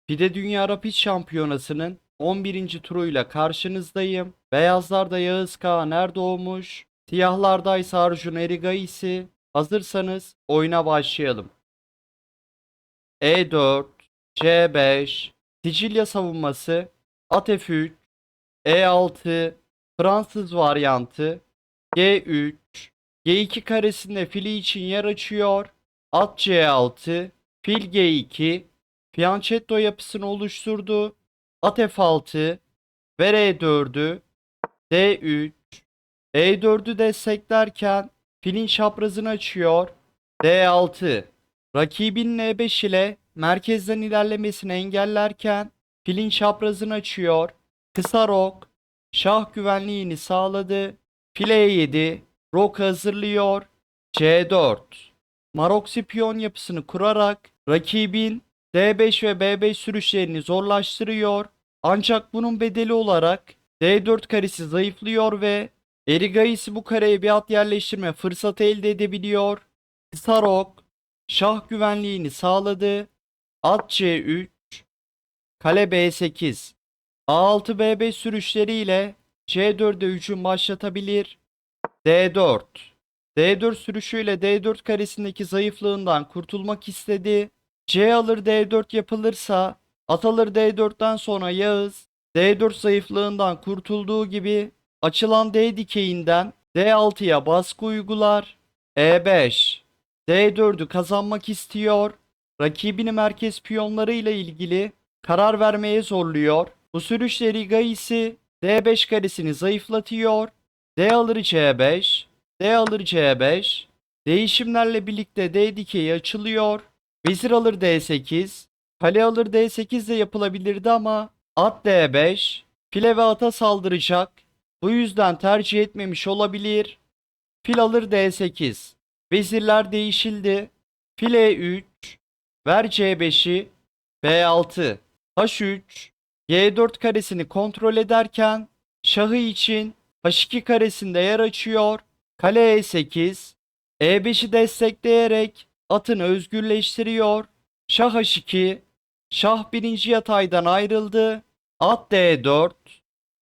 FIDE Dünya Rapid Şampiyonası'nın 11. turuyla karşınızdayım. Beyazlarda Yağız Kağan Erdoğmuş, siyahlarda ise Arjun Erigaisi. Hazırsanız oyuna başlayalım. E4, C5, Sicilya savunması, at F3, E6, Fransız varyantı, G3, G2 karesinde fili için yer açıyor, at C6, fil G2, fianchetto yapısını oluşturdu, at F6, ver E4'ü, D3, E4'ü desteklerken filin çaprazını açıyor, D6, rakibinin E5 ile merkezden ilerlemesini engellerken filin çaprazını açıyor, kısa rok, şah güvenliğini sağladı, file E7, rok hazırlıyor, C4, Maroksi piyon yapısını kurarak rakibin D5 ve B5 sürüşlerini zorlaştırıyor. Ancak bunun bedeli olarak D4 karesi zayıflıyor ve Erigaisi bu kareye bir at yerleştirme fırsatı elde edebiliyor. Kısa rok, şah güvenliğini sağladı. At C3, kale B8, A6 B5 sürüşleriyle C4'e hücum başlatabilir. D4, D4 sürüşüyle D4 karesindeki zayıflığından kurtulmak istedi. C alır D4 yapılırsa at alır D4'ten sonra Yağız D4 zayıflığından kurtulduğu gibi açılan D dikeyinden D6'ya baskı uygular. E5, D4'ü kazanmak istiyor. Rakibini merkez piyonlarıyla ilgili karar vermeye zorluyor. Bu sürüşleri Gaisi D5 karesini zayıflatıyor. D alır C5, D alır C5. Değişimlerle birlikte D dikeyi açılıyor. Vezir alır D8, kale alır D8 de yapılabilirdi ama at D5, file ve ata saldıracak. Bu yüzden tercih etmemiş olabilir. Fil alır D8. Vezirler değişildi. File 3, ver C5'i, B6, H3, G4 karesini kontrol ederken şahı için H2 karesinde yer açıyor. Kale E8, E5'i destekleyerek atını özgürleştiriyor. Şah H2, şah birinci yataydan ayrıldı. At D4,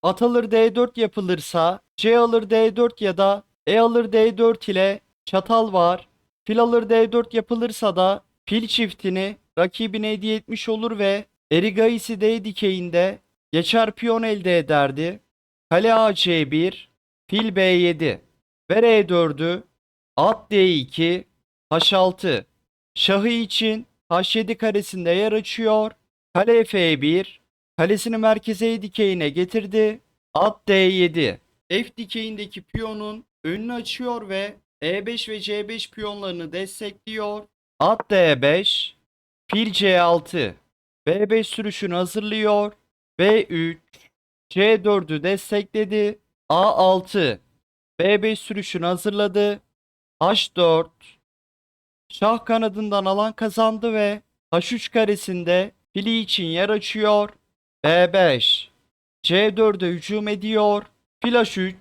at alır D4 yapılırsa C alır D4 ya da E alır D4 ile çatal var. Fil alır D4 yapılırsa da fil çiftini rakibine hediye etmiş olur ve Erigaisi D dikeyinde geçer piyon elde ederdi. Kale A C1, fil B7, ver E4'ü, at D2, H6. Şahı için H7 karesinde yer açıyor. Kale F1, kalesini merkeze E dikeyine getirdi. At D7. F dikeyindeki piyonun önünü açıyor ve E5 ve C5 piyonlarını destekliyor. At D5, fil C6, B5 sürüşünü hazırlıyor. B3, C4'ü destekledi. A6, B5 sürüşünü hazırladı. H4, şah kanadından alan kazandı ve H3 karesinde fili için yer açıyor. B5, C4'e hücum ediyor. Fil H3,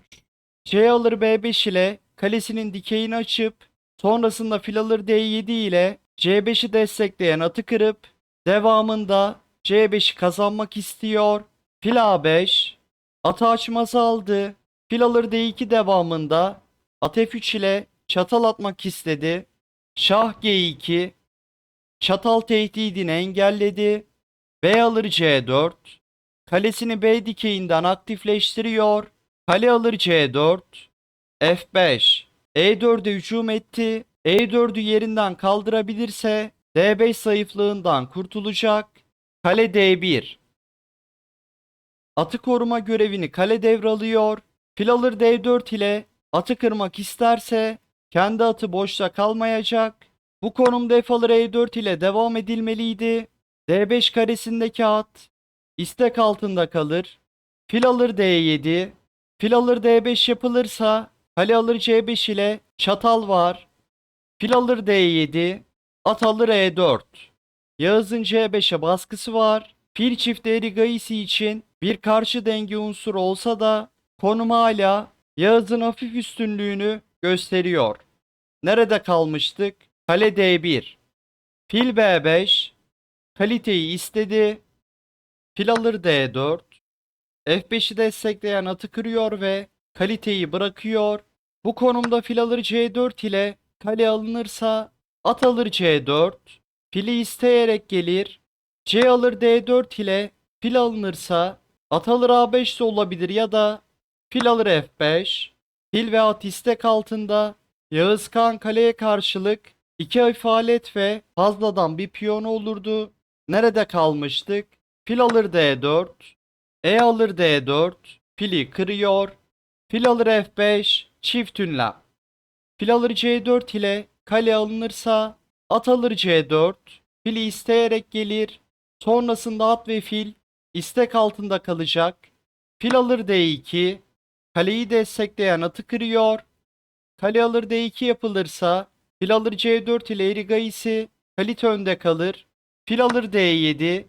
C alır B5 ile kalesinin dikeyini açıp sonrasında fil alır D7 ile C5'i destekleyen atı kırıp devamında C5'i kazanmak istiyor. Fil A5, atı açmazı aldı. Fil alır D2 devamında at F3 ile çatal atmak istedi. Şah G2, çatal tehdidini engelledi. B alır C4, kalesini B dikeyinden aktifleştiriyor. Kale alır C4, F5, E4'e hücum etti. E4'ü yerinden kaldırabilirse D5 zayıflığından kurtulacak. Kale D1, atı koruma görevini kale devralıyor. Fil alır D4 ile atı kırmak isterse kendi atı boşta kalmayacak. Bu konumda F alır E4 ile devam edilmeliydi. D5 karesindeki at istek altında kalır. Fil alır D7. Fil alır D5 yapılırsa kale alır C5 ile çatal var. Fil alır D7. At alır E4. Yağız'ın C5'e baskısı var. Fil çifti Erigaisi için bir karşı denge unsuru olsa da konum hala Yağız'ın hafif üstünlüğünü gösteriyor. Nerede kalmıştık? Kale D1. Fil B5. Kaliteyi istedi. Fil alır D4. F5'i destekleyen atı kırıyor ve kaliteyi bırakıyor. Bu konumda fil alır C4 ile kale alınırsa at alır C4. Fili isteyerek gelir. C alır D4 ile fil alınırsa at alır A5 de olabilir ya da fil alır F5. Fil ve at istek altında. Yağız Kağan kaleye karşılık iki hafif alet ve fazladan bir piyonu olurdu. Nerede kalmıştık? Fil alır D4. E alır D4. Fili kırıyor. Fil alır F5. Çift ünlem. Fil alır C4 ile kale alınırsa at alır C4. Fili isteyerek gelir. Sonrasında at ve fil istek altında kalacak. Fil alır D2. Kaleyi destekleyen atı kırıyor. Kale alır D2 yapılırsa fil alır C4 ile Erigayisi kalite önde kalır. Fil alır D7.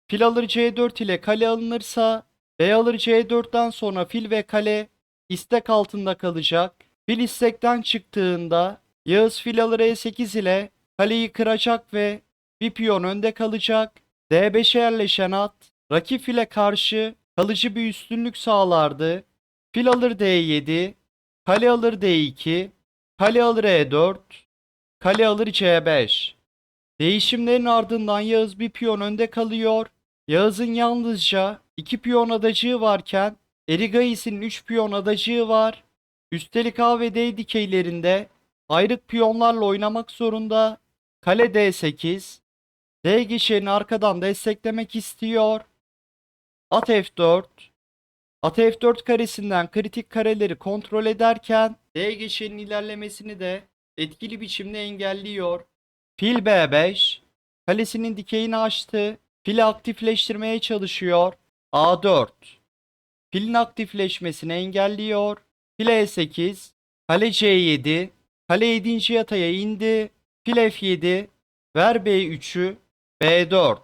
Fil alır C4 ile kale alınırsa B alır C4'ten sonra fil ve kale istek altında kalacak. Fil istekten çıktığında Yağız fil alır E8 ile kaleyi kıracak ve bir piyon önde kalacak. D5'e yerleşen at rakip file karşı kalıcı bir üstünlük sağlardı. Fil alır D7, kale alır D2, kale alır E4, kale alır C5. Değişimlerin ardından Yağız bir piyon önde kalıyor. Yağız'ın yalnızca 2 piyon adacığı varken Erigayis'in 3 piyon adacığı var. Üstelik A ve D dikeylerinde ayrık piyonlarla oynamak zorunda. Kale D8. D gişeni arkadan desteklemek istiyor. At F4. At F4 karesinden kritik kareleri kontrol ederken D geçişinin ilerlemesini de etkili biçimde engelliyor. Fil B5 kalesinin dikeyini açtı. Fili aktifleştirmeye çalışıyor. A4 filin aktifleşmesini engelliyor. Fil E8 kale C7 kale 7. yataya indi. Fil F7 ver B3'ü B4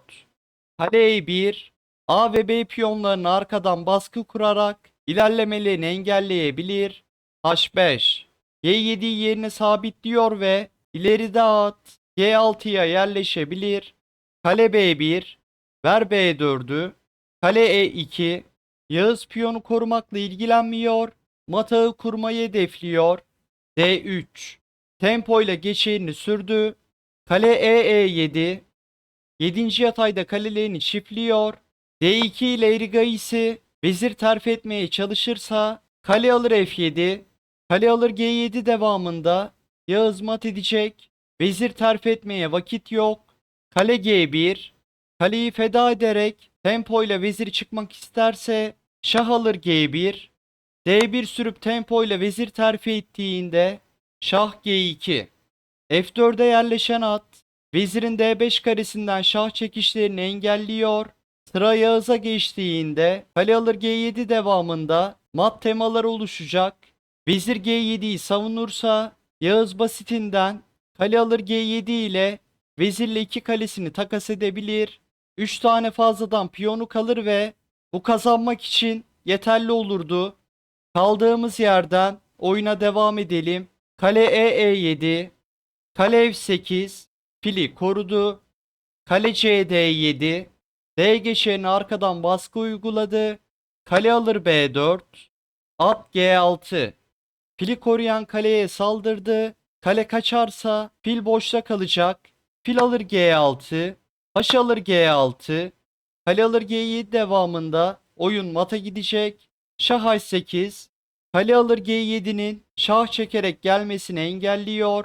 kale E1 A ve B piyonlarını arkadan baskı kurarak ilerlemelerini engelleyebilir. H5 G7'yi yerine sabitliyor ve ileride at G6'ya yerleşebilir. Kale B1 ver B4'ü kale E2 Yağız piyonu korumakla ilgilenmiyor. Matağı kurmayı hedefliyor. D3 tempo ile geçeğini sürdü. Kale E7 7. yatayda kalelerini çiftliyor. D2 ile Erigayisi vezir terfi etmeye çalışırsa kale alır F7, kale alır G7 devamında Yağız mat edecek. Vezir terfi etmeye vakit yok. Kale G1, kaleyi feda ederek tempo ile vezir çıkmak isterse şah alır G1, D1 sürüp tempo ile vezir terfi ettiğinde şah G2. F4'e yerleşen at vezirin D5 karesinden şah çekişlerini engelliyor. Sıra Yağız'a geçtiğinde kale alır G7 devamında mat temaları oluşacak. Vezir G7'yi savunursa Yağız basitinden kale alır G7 ile vezirle 2 kalesini takas edebilir. 3 tane fazladan piyonu kalır ve bu kazanmak için yeterli olurdu. Kaldığımız yerden oyuna devam edelim. Kale E7, kale F8, fili korudu. Kale CD7, D geçeni arkadan baskı uyguladı. Kale alır B4, at G6. Fili koruyan kaleye saldırdı. Kale kaçarsa fil boşta kalacak. Fil alır G6, H alır G6, kale alır G7 devamında oyun mata gidecek. Şah H8, kale alır G7'nin şah çekerek gelmesini engelliyor.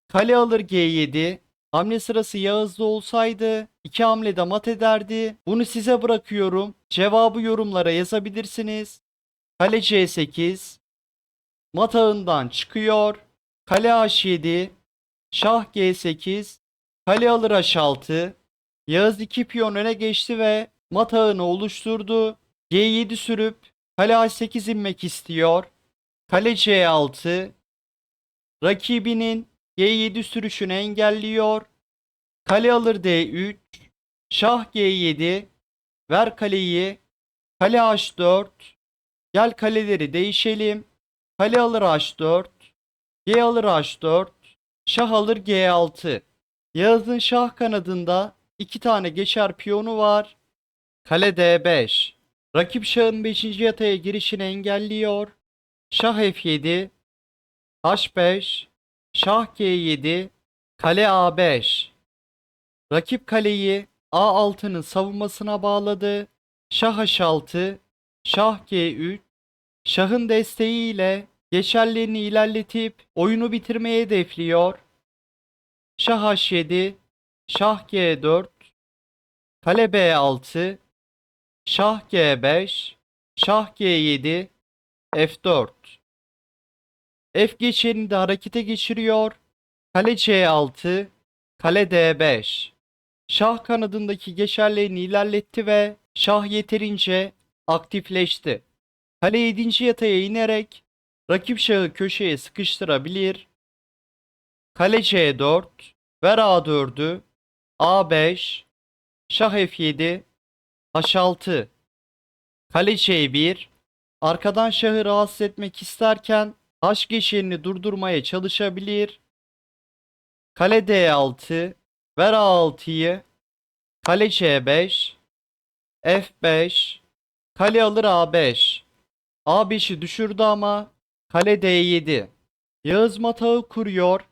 Kale alır G7. Hamle sırası Yağız'da olsaydı 2 hamlede mat ederdi. Bunu size bırakıyorum. Cevabı yorumlara yazabilirsiniz. Kale C8. Mat ağından çıkıyor. Kale H7. Şah G8. Kale alır H6. Yağız 2 piyon öne geçti ve mat ağını oluşturdu. G7 sürüp kale H8 inmek istiyor. Kale C6. Rakibinin G7 sürüşünü engelliyor. Kale alır D3. Şah G7. Ver kaleyi. Kale H4. Gel kaleleri değişelim. Kale alır H4. G alır H4. Şah alır G6. Yağız'ın şah kanadında 2 tane geçer piyonu var. Kale D5. Rakip şahın 5. yataya girişini engelliyor. Şah F7, H5, Şah G7, Kale A5. Rakip kaleyi A6'nın savunmasına bağladı. Şah H6, Şah G3, Şahın desteğiyle geçerlerini ilerletip oyunu bitirmeyi hedefliyor. Şah H7, Şah G4, Kale B6, Şah G5, Şah G7, F4. F geçerini de harekete geçiriyor. Kale C6, Kale D5. Şah kanadındaki geçerlerini ilerletti ve şah yeterince aktifleşti. Kale 7. yataya inerek rakip şahı köşeye sıkıştırabilir. Kale C4, ver A4'ü, A5, Şah F7, H6, Kale C1, arkadan şahı rahatsız etmek isterken H geçerini durdurmaya çalışabilir. Kale D6, ver A6'yı, Kale C5, F5, kale alır A5. A5'i düşürdü ama kale D7. Yağız matağı kuruyor.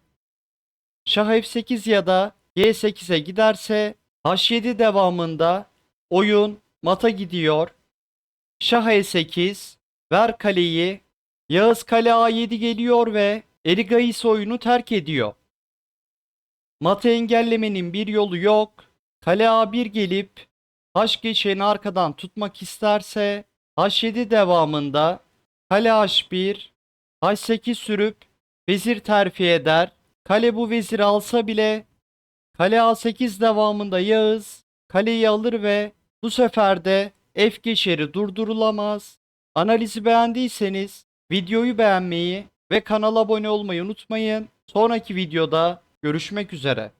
Şah F8 ya da G8'e giderse H7 devamında oyun mata gidiyor. Şah E8, ver kaleyi. Yağız kale A7 geliyor ve Erigais oyunu terk ediyor. Matı engellemenin bir yolu yok. Kale A1 gelip H geçeni arkadan tutmak isterse H7 devamında kale H1, H8 sürüp vezir terfi eder. Kale bu veziri alsa bile kale A8 devamında Yağız kaleyi alır ve bu sefer de F geçeri durdurulamaz. Analizi beğendiyseniz videoyu beğenmeyi ve kanala abone olmayı unutmayın. Sonraki videoda görüşmek üzere.